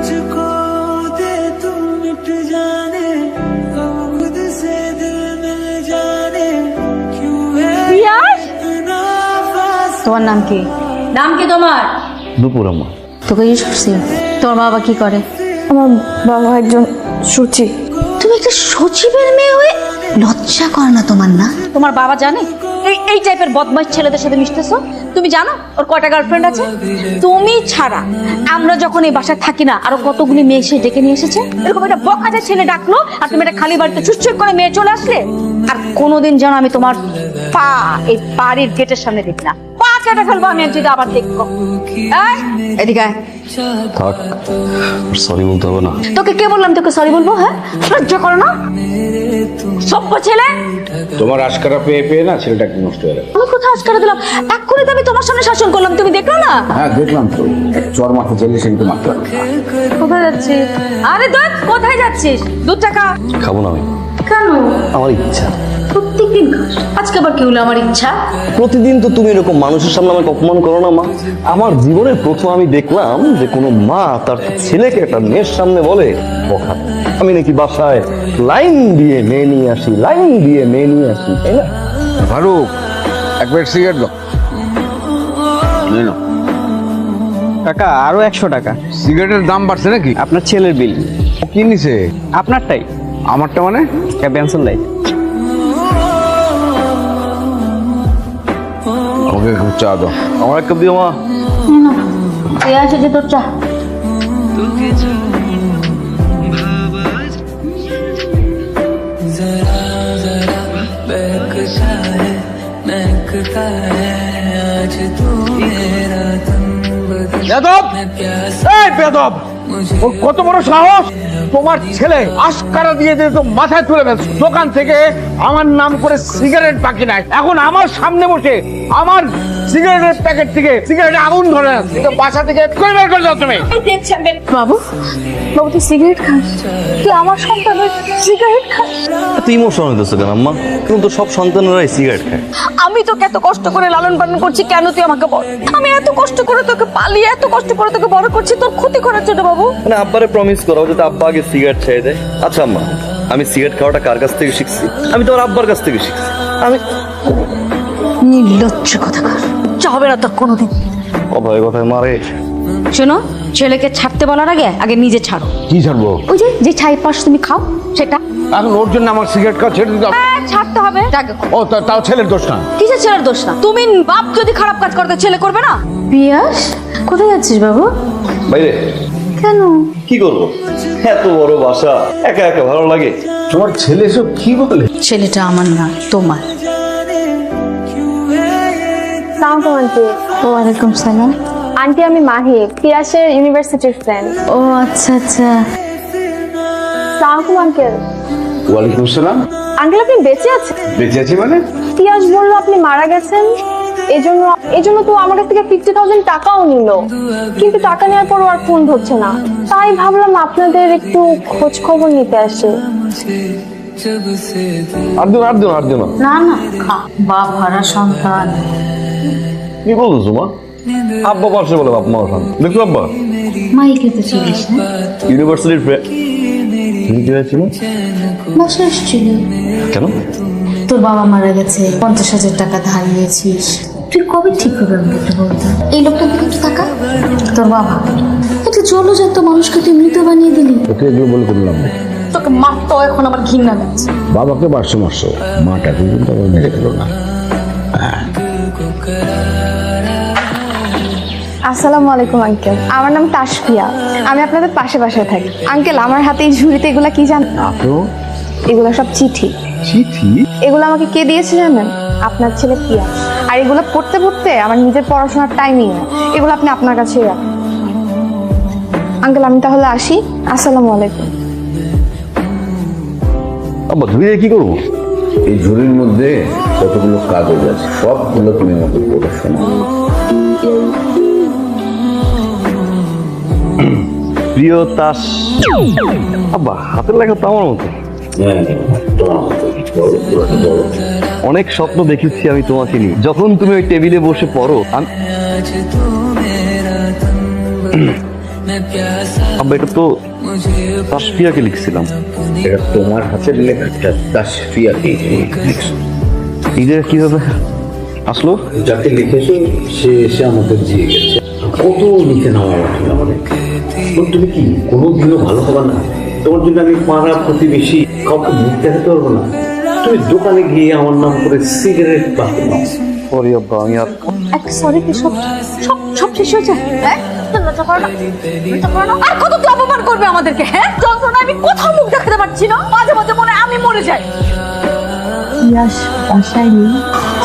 मुझको दे तू मिट जाने हम खुद से दिल मिल जाने क्यों है इतना फासला। তোমার নাম কি? নাম কি তোমার? দুপুর আম্মা। তোকে জিজ্ঞেস করছি তোর বাবা কি করে? আমার বাবা একজন সূচি। তুমি একটা সচিবের মেয়ে হয়ে লজ্জা করে না তোমার? না তোমার বাবা জানে এই এই টাইপের বদমাইশ ছেলেদের সাথে মিশতেছো? তুমি জানো ওর কয়টা গার্লফ্রেন্ড আছে? তুমি ছাড়া আমরা যখন এই বাসায় থাকি না আরো কতগুলি মেয়ে সে ডেকে নিয়ে এসেছে। এরকম একটা বকাটে ছেলে ডাকলো আর তুমি একটা খালি বাড়িতে চুপচুপ করে মেয়ে চলে আসলে। আর কোনোদিন যেন আমি তোমার পা এই বাড়ির গেটের সামনে দেখি না। পা কেটে ফেলবো আমি যদি আবার দেখবো। এই, এদিকে আয়। থাক, সরি বলতে হবে না। তোকে কে বললাম তোকে সরি বলবো? হ্যাঁ লজ্জা করো না? সভ্য ছেলে। তোমার আশকারা পেয়ে পেয়ে না ছেলেটা একটু নষ্ট হয়ে গেল। আমি কোথায় আজকার দিলাম? এক্ষুনি তো আমি তোমার সামনে শাসন করলাম, তুমি দেখলো না? হ্যাঁ দেখলাম তো, চর মাথা চাইলে সেটা মারতে পারবে। কোথায় যাচ্ছিস? আরে দুধ, কোথায় যাচ্ছিস? দুধ টাকা খাবো না আমি। কেন? আমার ইচ্ছা। প্রত্যেকদিন খাস, আজকে আবার কি হলো? আমার ইচ্ছা। প্রতিদিন তো তুমি এরকম মানুষের সামনে আমাকে অপমান করো না মা। আমার জীবনের প্রথম আমি দেখলাম যে কোনো মা তার ছেলেকে একটা মেয়ের সামনে বলে বকা। আমি নাকি বাসায় লাইন দিয়ে মেয়ে নিয়ে আসি, লাইন দিয়ে মেয়ে নিয়ে আসি, তাই না? ফারুক, এক প্যাকেট সিগারেট দাও। নিয়ে নাও। টাকা আরো 100 টাকা। সিগারেটের দাম বাড়ছে নাকি? আপনার ছেলের বিল। কি নিছে? আপনারটাই। আমারটা মানে? Cancel light. আমাকে একটু চা দাও। আমার এক কাপ দিও মা। এ আছে যে তোর চা। जरा जरा बहकता है महकता है आज तू मेरा तन बदल বেদব! मैं प्यास এই বেদব! ওর কত বড় সাহস! তোমার ছেলে আশকারা দিয়ে দিয়ে তো মাথায় তুলে ফেলছে। দোকান থেকে আমার নাম করে সিগারেট বাকি নাই, এখন আমার সামনে বসে আমার সিগারেটের প্যাকেট থেকে সিগারেটে আগুন ধরে আছে। এটা বাসা থেকে করে বের করে দাও তুমি। বাবু, বাবু তুই সিগারেট খাস? তুই আমার সন্তানের সিগারেট খাস? এত ইমোশন হইতেছে কেন আম্মা? কিন্তু তো সব সন্তানেরাই সিগারেট খায়। আমি তোকে এত কষ্ট করে লালন পালন করছি, কেন তুই আমাকে বল? আমি এত কষ্ট করে তোকে পালিয়ে এত কষ্ট করে তোকে বড় করছি তোর ক্ষতি করার জন্য বাবু। মানে আব্বারে প্রমিস করাও যাতে আব্বা আগে সিগারেট ছেড়ে দেয়। আচ্ছা আম্মা, আমি সিগারেট খাওয়াটা কার কাছ থেকে শিখছি? আমি তোমার আব্বার কাছ থেকে শিখছি। আমি নির্লজ্জ কথাকার, চা হবে না তোর কোনোদিন। কথায় কথায় মারে। শোনো, ছেলেকে ছাড়তে বলার আগে আগে নিজে ছাড়ো। কি ছাড়বো? ওই যে যে ছাই পাশ তুমি খাও সেটা এখন ওর জন্য আমার সিগারেট খাওয়া ছেড়ে দিতে হবে? ছাড়তে হবে। যাকে ও তাও ছেলের দোষ না। কিসের ছেলের দোষ না? তুমি বাপ যদি খারাপ কাজ করতে ছেলে করবে না? পিয়াস, কোথায় যাচ্ছিস বাবু? বাইরে। কেন? কি করবো? এত বড় বাসা, একা একা ভালো লাগে। তোমার ছেলে সব কি বলে? ছেলেটা আমার না তোমার। সালাম আন্টি। ওয়ালাইকুম সালাম। আন্টি আমি মাহি, পিয়াসের ইউনিভার্সিটির ফ্রেন্ড। ও আচ্ছা আচ্ছা। সালাম আঙ্কেল। ওয়ালাইকুম সালাম। আঙ্কেল আপনি বেঁচে আছেন? বেঁচে আছি মানে? পিয়াস বললো আপনি মারা গেছেন, এজন্য তো আমার কাছ থেকে 50,000 টাকাও নিল, কিন্তু টাকা নেওয়ার পরও আর ফোন ধরছে না। তাই ভাবলাম আপনাদের একটু খোঁজ খবর নিতে আসি। जब से আর দিন আর দিন আর দিন। না না, বাপ হারা সন্তান। কি বলছো মা? আব্বা পাশে বলে বাপ মা ওখানে দেখো আব্বা মাইকে তো চিনিস না? ইউনিভার্সিটির ফ্রেন্ড। তুমি কি হয়েছিল? বাসা এসেছিল। কেন? তোর বাবা মারা গেছে, 50,000 টাকা ধার নিয়েছিস। তুই কবে ঠিক করবি আমাকে একটু বলতো? এই লোকটার দিকে একটু তাকা। তোর বাবা একটা জলজাত মানুষকে তুই মৃত বানিয়ে দিলি। ওকে এগুলো বলে করলাম না। তোকে মারতো এখন আমার ঘৃণা লাগছে। বাবাকে মারছো মাটাকে কিন্তু আবার মেরে গেল না। আসসালামু আলাইকুম আঙ্কেল, আমার নাম তাসফিয়া, আমি আপনাদের পাশে পাশে থাকি। আঙ্কেল আমার হাতে এই ঝুড়িতে এগুলা কি জানেন? এগুলো সব চিঠি। চিঠি? এগুলো আমাকে কে দিয়েছে জানেন? আপনার ছেলে পিয়া। আর এগুলো পড়তে পড়তে আমার নিজের পড়াশোনার টাইমিং না, এগুলো আপনি আপনার কাছেই রাখেন। আঙ্কেল আমি তাহলে আসি, আসসালামু আলাইকুম। আব্বা ধুয়ে কি করবো? এই ঝুড়ির মধ্যে কতগুলো কাগজ আছে, সবগুলো তুমি আমাকে পড়ে শোনাও। প্রিয় তাস। আব্বা হাতের লেখা তো আমার মতো। অনেক স্বপ্ন দেখেছি আমি তোমাকে নিয়ে। যখন তুমি ওই টেবিলে বসে পড়ো मैं प्यासा আব্বা এটা তো তাসফিয়াকে লিখছিলাম। এটা তোমার হাতের লেখাটা তাসফিয়াকে লিখছো। এই যে কিভাবে আসলো? যাকে লিখেছো সে এসে আমাদের দিয়ে গেছে। কত লিখে নেওয়া লাগবে আমাদের। তুমি কি কোনোদিনও ভালো হবে না? তোমার জন্য আমি পাড়া প্রতিবেশী কাউকে মুখ দেখাতে পারবো না। তুমি দোকানে গিয়ে আমার নাম করে সিগারেট পাতে নাও। সরি আব্বা, আমি আর সরি কি সব সব সব শেষ হয়েছে? হ্যাঁ লজ্জা করো না, লজ্জা করো না। আর কত অপমান করবে আমাদেরকে? হ্যাঁ যন্ত্রণা আমি কোথাও মুখ দেখাতে পারছি না, মাঝে মাঝে মনে হয় আমি মরে যাই। পিয়াস বাসায় নেই।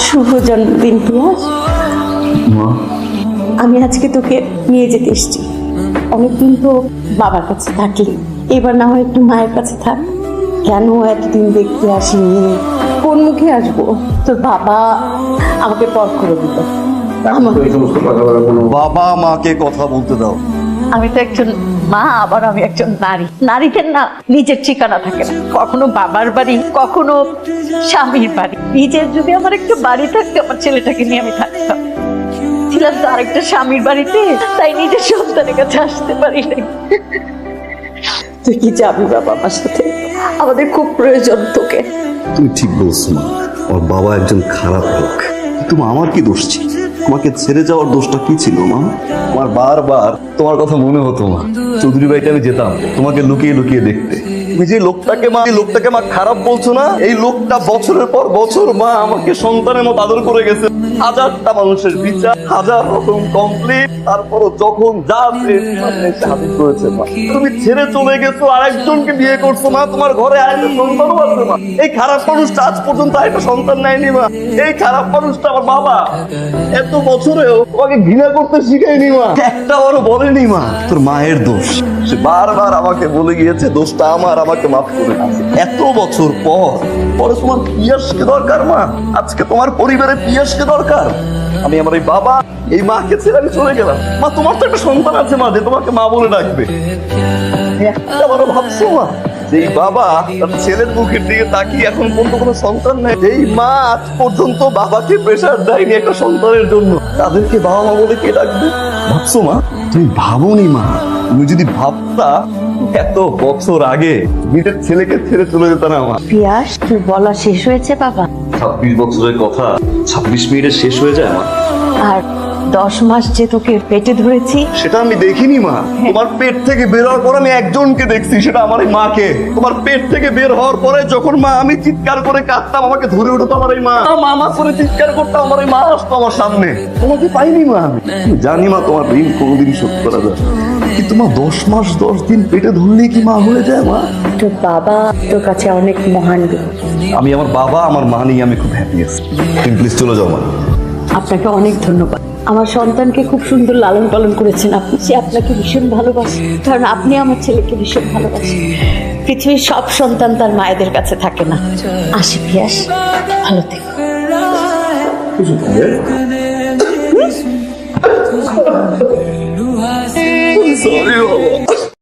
শুভ জন্মদিন পিয়াস। আমি আজকে তোকে নিয়ে যেতে এসেছি। অনেকদিন তো বাবার কাছে থাকলি, এবার না হয় একটু মায়ের কাছে থাক। কেন এতদিন দেখতে আসিনি? কোন মুখে আসবো? তোর বাবা আমাকে পর করে দিল। এই সমস্ত কথা বলার কোনো বাবা মাকে কথা বলতে দাও। আমি তো একজন মা, আবার আমি একজন নারী। নারীদের না নিজের ঠিকানা থাকে না, কখনো বাবার বাড়ি, কখনো স্বামীর বাড়ি। নিজের যদি আমার একটা বাড়ি থাকতো, আমার ছেলেটাকে নিয়ে আমি থাকতাম। ছিলাম তো আরেকটা স্বামীর বাড়িতে, তাই নিজের সন্তানের কাছে আসতে পারি নাই। তুই কি যাবি বাবা আমার সাথে? আমাদের খুব প্রয়োজন তোকে। তুমি ঠিক বলছো মা, আমার বাবা একজন খারাপ লোক, কিন্তু মা, আমার কি দোষ ছিল? তোমাকে ছেড়ে যাওয়ার দোষটা কি ছিল মা? আমার বারবার তোমার কথা মনে হতো মা। চৌধুরী বাড়িতে আমি যেতাম তোমাকে লুকিয়ে লুকিয়ে দেখতে। তুমি যে লোকটাকে মা, এই লোকটাকে মা খারাপ বলছো না, এই লোকটা বছরের পর বছর মা আমাকে সন্তানের মতো আদর করে গেছে। হাজারটা মানুষের বিচার, হাজার রকম কমপ্লিট, তারপরও যখন যা হাজির করেছে মা। তুমি ছেড়ে চলে গেছো, আরেকজনকে বিয়ে করছো মা, তোমার ঘরে আরেকটা সন্তানও আছে মা। এই খারাপ মানুষটা আজ পর্যন্ত আরেকটা সন্তান নেয়নি মা। এই খারাপ মানুষটা আমার বাবা এত বছরেও তোমাকে ঘৃণা করতে শিখায়নি মা, একটা বড় বলেনি মা। তোর মায়ের দোষ, সে বারবার আমাকে বলে গিয়েছে দোষটা আমার, আমাকে মাফ করে দিয়েছে। এত বছর পরে তোমার পিয়াসকে দরকার মা, আজকে তোমার পরিবারে পিয়াসকে দরকার। আমি আমার এই বাবা, এই মাকে ছেড়ে আমি চলে গেলাম। মা তোমার তো একটা সন্তান আছে মা, যে তোমাকে মা বলে ডাকবে। একটা বড় ভাবছো মা, যেই বাবা তার ছেলের মুখের দিকে তাকিয়ে এখন পর্যন্ত কোনো সন্তান নেই, যেই মা আজ পর্যন্ত বাবাকে প্রেশার দেয়নি একটা সন্তানের জন্য, তাদেরকে বাবা মা বলে কে ডাকবে? ভাবছো মা? তুমি ভাবোনি মা। তুমি যদি ভাবতা এত বছর আগে নিজের ছেলেকে ছেড়ে চলে যেত না মা। পিয়াস, তোর বলা শেষ হয়েছে বাবা? 26 বছরের কথা 26 মিনিটে শেষ হয়ে যায় মা। আর 10 মাস যে তোকে পেটে ধরেছি, সেটা আমি দেখিনি মা। তোমার পেট থেকে বের হওয়ার পর আমি একজনকে দেখছি, সেটা আমার এই মাকে। তোমার পেট থেকে বের হওয়ার পরে যখন মা আমি চিৎকার করে কাঁদতাম, আমাকে ধরে উঠতো আমার এই মা, মা করে চিৎকার করতাম, আমার এই মা আসতো আমার সামনে। তোমাকে পাইনি মা আমি। জানি মা তোমার ঋণ কোনোদিন শোধ করা যায়, কিন্তু মা 10 মাস 10 দিন পেটে ধরলেই কি মা হয়ে যায় মা? তোর বাবা তোর কাছে অনেক মহান লোক। আমি আমার বাবা আমার মা নিয়ে আমি খুব হ্যাপি আছি। তুমি প্লিজ চলে যাও মা। আপনাকে অনেক ধন্যবাদ। আমার সন্তানকে খুব সুন্দর লালন পালন করেছেন আপনি। সে আপনাকে ভীষণ ভালোবাসে, কারণ আপনি আমার ছেলেকে ভীষণ ভালোবাসেন। পৃথিবীর সব সন্তান তার মায়েদের কাছে থাকে না। আসি পিয়াস, ভালো থেকো। সরি বাবা।